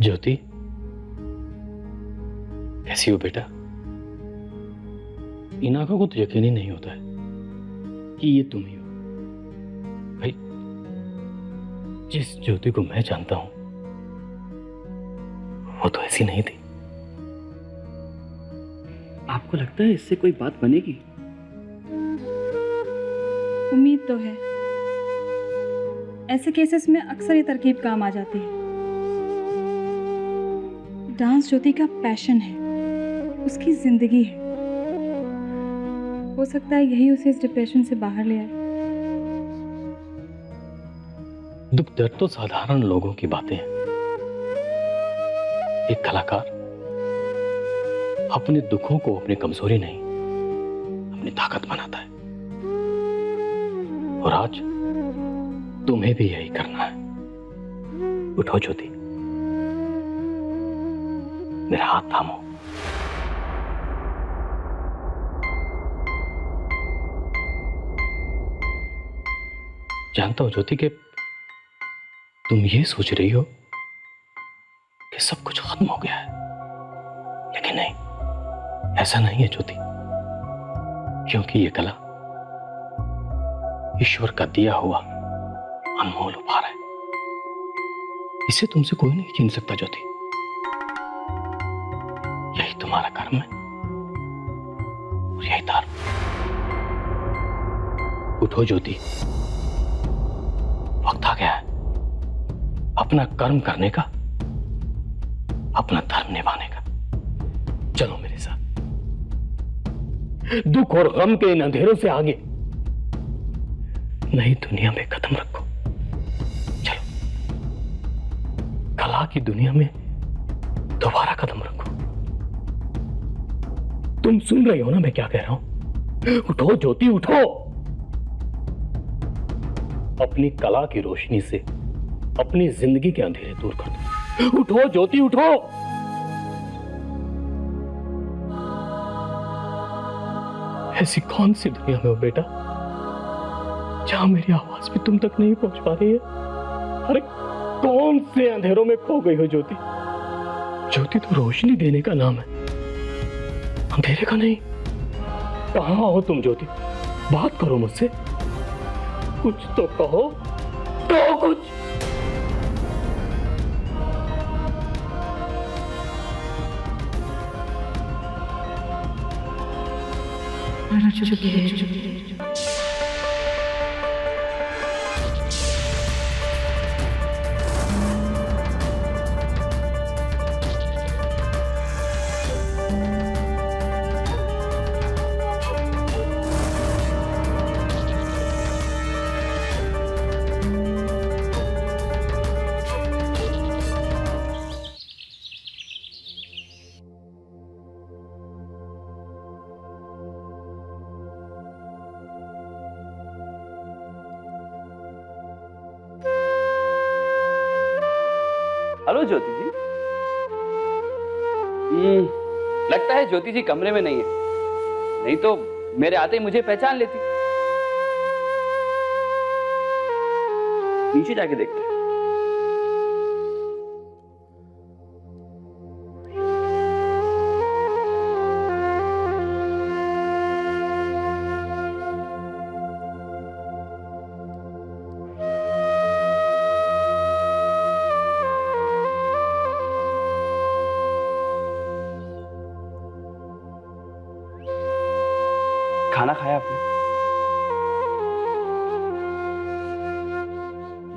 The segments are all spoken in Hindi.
ज्योति, कैसी हो बेटा? इन आंखों को तो यकीन ही नहीं होता है कि ये तुम ही हो। भाई, जिस ज्योति को मैं जानता हूं वो तो ऐसी नहीं थी। आपको लगता है इससे कोई बात बनेगी? उम्मीद तो है। ऐसे केसेस में अक्सर ये तरकीब काम आ जाती है। डांस ज्योति का पैशन है, उसकी जिंदगी है। हो सकता है यही उसे इस डिप्रेशन से बाहर ले आए। दुख दर्द तो साधारण लोगों की बातें हैं। एक कलाकार अपने दुखों को अपनी कमजोरी नहीं, अपनी ताकत बनाता है। और आज तुम्हें भी यही करना है। उठो ज्योति, मेरा हाथ थामो। जानता हूं ज्योति कि तुम ये सोच रही हो कि सब कुछ खत्म हो गया है, लेकिन नहीं, ऐसा नहीं है ज्योति। क्योंकि ये कला ईश्वर का दिया हुआ अनमोल उपहार है। इसे तुमसे कोई नहीं छीन सकता ज्योति। यही तुम्हारा कर्म है और यही धर्म। उठो ज्योति, वक्त आ गया है अपना कर्म करने का, अपना धर्म निभाने का। चलो मेरे साथ। दुख और गम के इन अंधेरों से आगे नई दुनिया में कदम रखो। चलो, कला की दुनिया में दोबारा कदम रखो। तुम सुन रही हो ना मैं क्या कह रहा हूं? उठो ज्योति, उठो। अपनी कला की रोशनी से अपनी जिंदगी के अंधेरे दूर कर दो। उठो ज्योति, उठो। ऐसी कौन सी दुनिया में हो बेटा जहां मेरी आवाज भी तुम तक नहीं पहुंच पा रही है? अरे कौन से अंधेरों में खो गई हो ज्योति? ज्योति तो रोशनी देने का नाम है, अंधेरे का नहीं। कहां हो तुम ज्योति? बात करो मुझसे, कुछ तो कहो, कहो कुछ। हेलो ज्योति जी। लगता है ज्योति जी कमरे में नहीं है, नहीं तो मेरे आते ही मुझे पहचान लेती। नीचे जाके देखते हैं। खाना खाया आपने?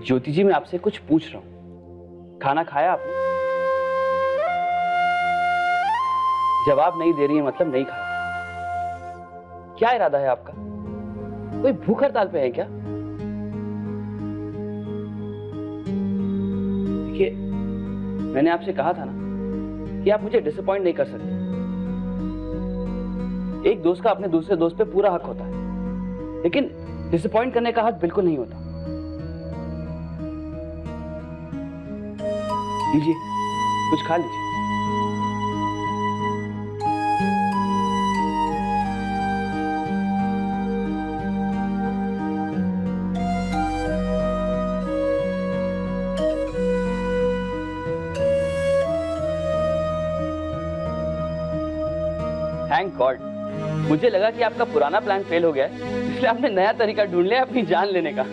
ज्योति जी मैं आपसे कुछ पूछ रहा हूं। खाना खाया आपने? जवाब नहीं दे रही है मतलब नहीं खाया। क्या इरादा है आपका? कोई भूख हड़ताल पे है क्या? देखिए, मैंने आपसे कहा था ना कि आप मुझे डिसअपॉइंट नहीं कर सकते। एक दोस्त का अपने दूसरे दोस्त पे पूरा हक होता है, लेकिन डिसअपॉइंट करने का हक बिल्कुल नहीं होता। लीजिए, कुछ खा लीजिए। Thank God. मुझे लगा कि आपका पुराना प्लान फेल हो गया है, इसलिए आपने नया तरीका ढूंढ लिया अपनी जान लेने का।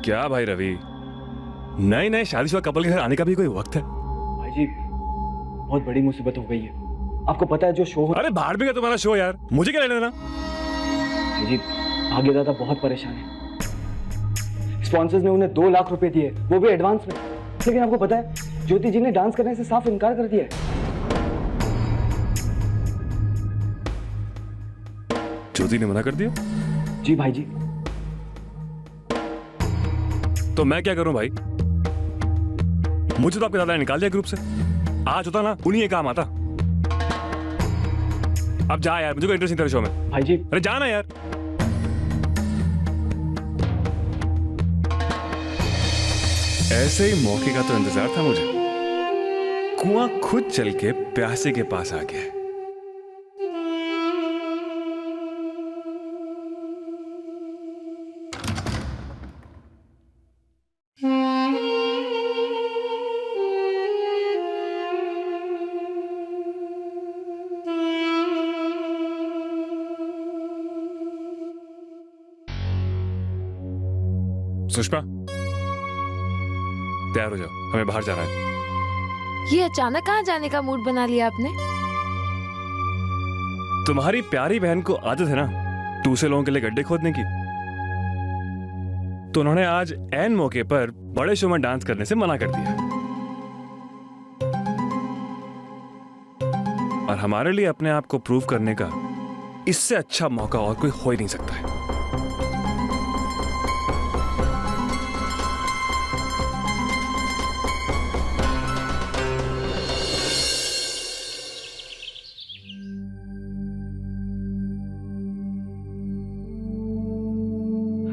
क्या भाई रवि, नए नए शादीशुदा कपल के घर आने का भी कोई वक्त है? भाई जी बहुत बड़ी मुसीबत हो गई है। आपको पता है जो शो अरे भाड़ भी गया तुम्हारा शो यार, मुझे क्या लेना देना? भाई जी भाग्य दादा बहुत परेशान है। स्पॉन्सर्स ने उन्हें 2 लाख रुपए दिए, वो भी एडवांस में। लेकिन आपको पता है ज्योति जी ने डांस करने से साफ इनकार कर दिया है। ज्योति ने मना कर दिया? जी भाई जी। तो मैं क्या करूं भाई? मुझे तो आपके दादा ने निकाल दिया ग्रुप से। आज होता ना उन्हीं ये काम आता। अब जा यार, मुझे कोई इंटरेस्ट नहीं तेरे शो में। भाई जी अरे जाना यार। ऐसे ही मौके का तो इंतजार था मुझे। कुआं खुद चल के प्यासे के पास आ गया। सुषमा तैयार हो जाओ, हमें बाहर जाना है। ये अचानक कहाँ जाने का मूड बना लिया आपने? तुम्हारी प्यारी बहन को आदत है ना दूसरे लोगों के लिए गड्ढे खोदने की, तो उन्होंने आज ऐन मौके पर बड़े शो में डांस करने से मना कर दिया। और हमारे लिए अपने आप को प्रूव करने का इससे अच्छा मौका और कोई हो ही नहीं सकता है।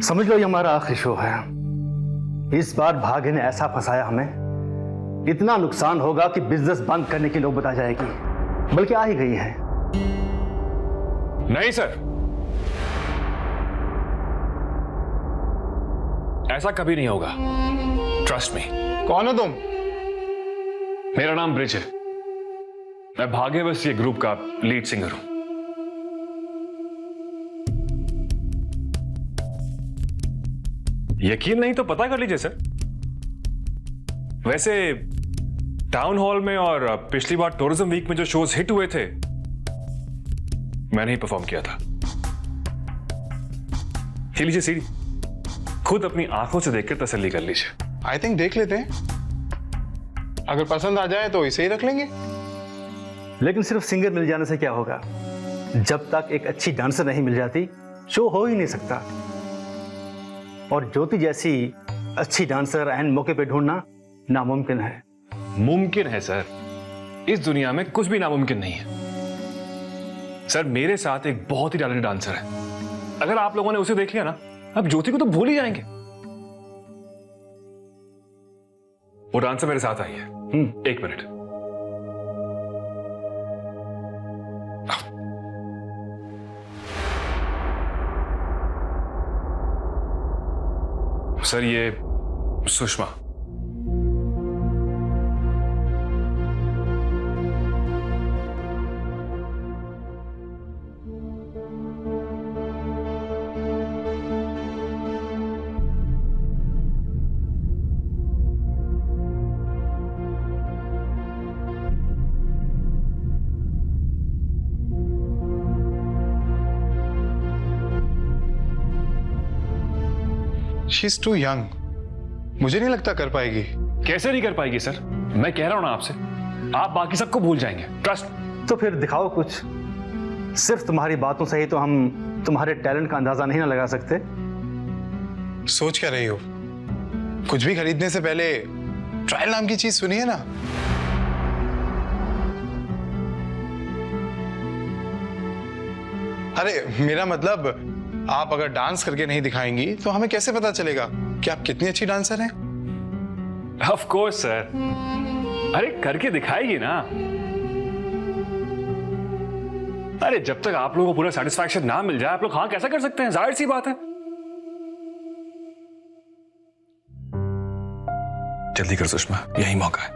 समझ लो ये हमारा आखिरी शो है। इस बार भाग्य ने ऐसा फंसाया हमें, इतना नुकसान होगा कि बिजनेस बंद करने की नौबत आ जाएगी, बल्कि आ ही गई है। नहीं सर, ऐसा कभी नहीं होगा। Trust me. कौन हो तुम? मेरा नाम ब्रिज है, मैं भाग्यवश ये ग्रुप का लीड सिंगर हूं। यकीन नहीं तो पता कर लीजिए सर। वैसे टाउन हॉल में और पिछली बार टूरिज्म वीक में जो शोज हिट हुए थे मैंने ही परफॉर्म किया था। ये लीजिए सीडी, खुद अपनी आंखों से देखकर तसल्ली कर लीजिए। आई थिंक देख लेते हैं, अगर पसंद आ जाए तो इसे ही रख लेंगे। लेकिन सिर्फ सिंगर मिल जाने से क्या होगा? जब तक एक अच्छी डांसर नहीं मिल जाती शो हो ही नहीं सकता। और ज्योति जैसी अच्छी डांसर एंड मौके पे ढूंढना नामुमकिन है। मुमकिन है सर, इस दुनिया में कुछ भी नामुमकिन नहीं है। सर मेरे साथ एक बहुत ही टैलेंटेड डांसर है, अगर आप लोगों ने उसे देख लिया ना, अब ज्योति को तो भूल ही जाएंगे। वो डांसर मेरे साथ आई है। 1 मिनट। सर ये Sushma. She is too young, मुझे नहीं लगता कर पाएगी। कैसे नहीं कर पाएगी सर? मैं कह रहा हूं ना आपसे, आप बाकी सबको भूल जाएंगे। ट्रस्ट। तो फिर दिखाओ कुछ। सिर्फ तुम्हारी बातों से ही तो हम तुम्हारे टैलेंट का अंदाजा नहीं ना लगा सकते। सोच क्या रही हो? कुछ भी खरीदने से पहले ट्रायल नाम की चीज सुनी है ना? अरे मेरा मतलब, आप अगर डांस करके नहीं दिखाएंगी तो हमें कैसे पता चलेगा कि आप कितनी अच्छी डांसर हैं? ऑफ कोर्स सर, अरे करके दिखाएगी ना। अरे जब तक आप लोगों को पूरा सेटिस्फैक्शन ना मिल जाए, आप लोग हाँ कैसा कर सकते हैं? जाहिर सी बात है। जल्दी कर सुषमा, यही मौका है,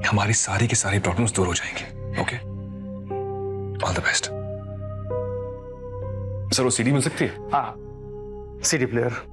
हमारी सारी की सारी प्रॉब्लम्स दूर हो जाएंगी। Okay, all the best. Sir वो सीडी मिल सकती है? हाँ, सीडी प्लेयर।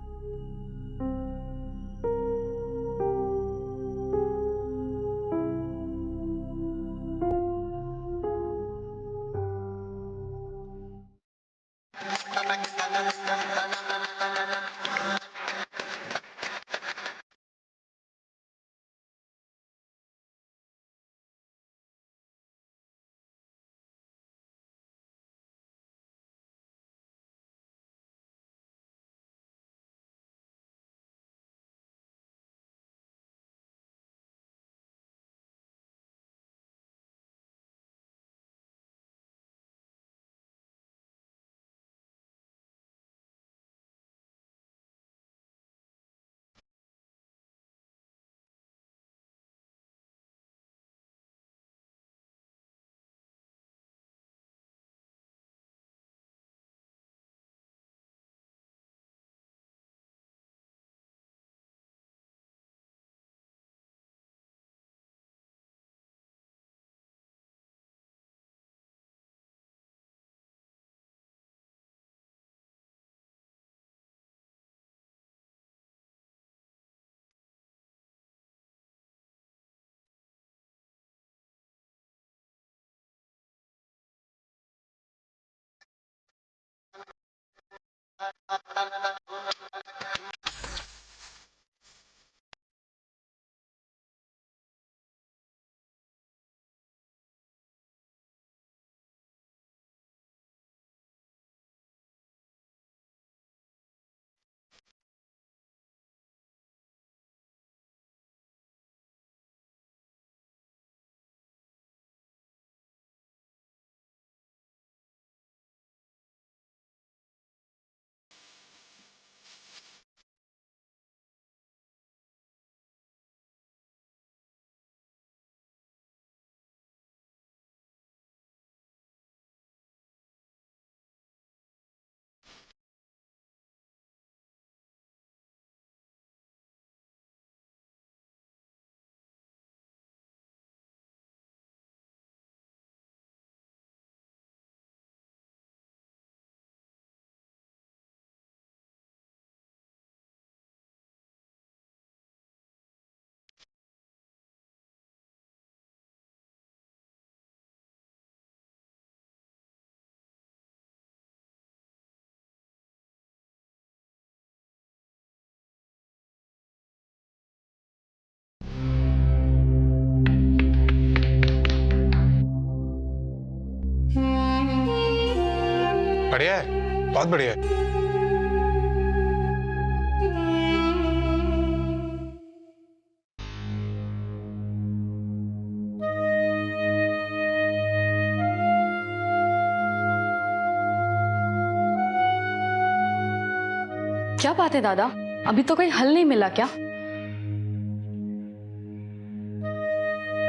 बढ़िया है, बहुत बढ़िया है। क्या बात है दादा, अभी तो कोई हल नहीं मिला क्या?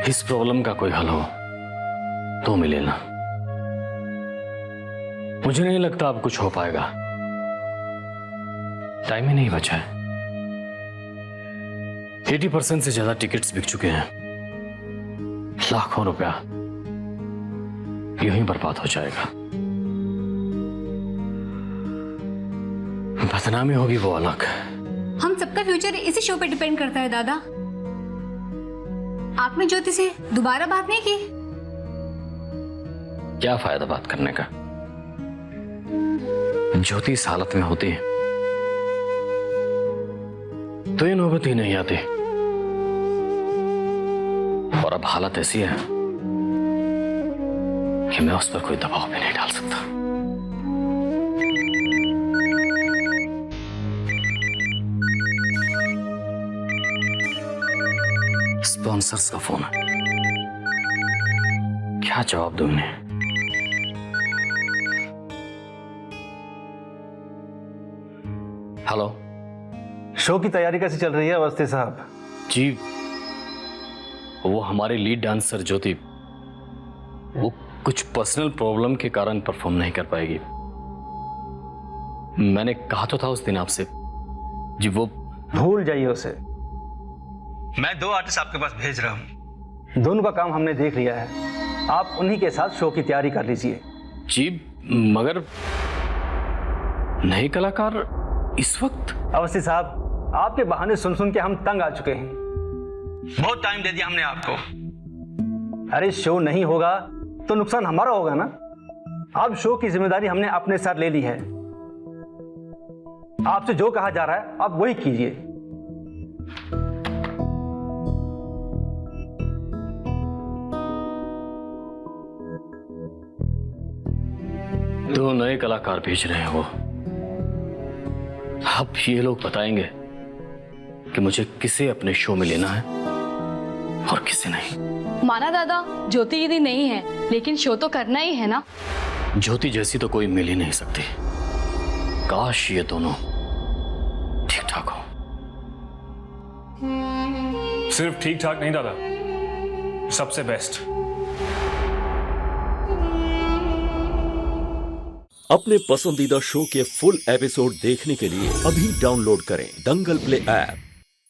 इस प्रॉब्लम का कोई हल हो तो मिले ना। मुझे नहीं लगता अब कुछ हो पाएगा, टाइम ही नहीं बचा है। 80% से ज्यादा टिकट्स बिक चुके हैं, लाखों रुपया यूं ही बर्बाद हो जाएगा। बदनामी होगी वो अलग। हम सबका फ्यूचर इसी शो पे डिपेंड करता है दादा। आपने ज्योति से दोबारा बात नहीं की? क्या फायदा बात करने का, ज्योति इस हालत में होती तो ये नौबत ही नहीं आती। और अब हालत ऐसी है कि मैं उस पर कोई दबाव भी नहीं डाल सकता। स्पॉन्सर्स का फोन है, क्या जवाब दूं इन्हें? हेलो, शो की तैयारी कैसी चल रही है अवस्थी साहब? जी वो हमारी लीड डांसर ज्योति, वो कुछ पर्सनल प्रॉब्लम के कारण परफॉर्म नहीं कर पाएगी। मैंने कहा तो था उस दिन आपसे। जी वो भूल जाइए उसे। मैं 2 आर्टिस्ट आपके पास भेज रहा हूं, दोनों का काम हमने देख लिया है। आप उन्हीं के साथ शो की तैयारी कर लीजिए। जी मगर नए कलाकार इस वक्त? अवस्थी साहब, आपके बहाने सुन सुन के हम तंग आ चुके हैं। बहुत टाइम दे दिया हमने आपको। अरे शो नहीं होगा तो नुकसान हमारा होगा ना। अब शो की जिम्मेदारी हमने अपने साथ ले ली है। आपसे जो कहा जा रहा है आप वही कीजिए। दो नए कलाकार भेज रहे हैं वो। अब ये लोग बताएंगे कि मुझे किसे अपने शो में लेना है और किसे नहीं। माना दादा, ज्योति दीदी नहीं है लेकिन शो तो करना ही है ना। ज्योति जैसी तो कोई मिल ही नहीं सकती। काश ये दोनों ठीक ठाक हो। सिर्फ ठीक ठाक नहीं दादा, सबसे बेस्ट। अपने पसंदीदा शो के फुल एपिसोड देखने के लिए अभी डाउनलोड करें दंगल प्ले ऐप।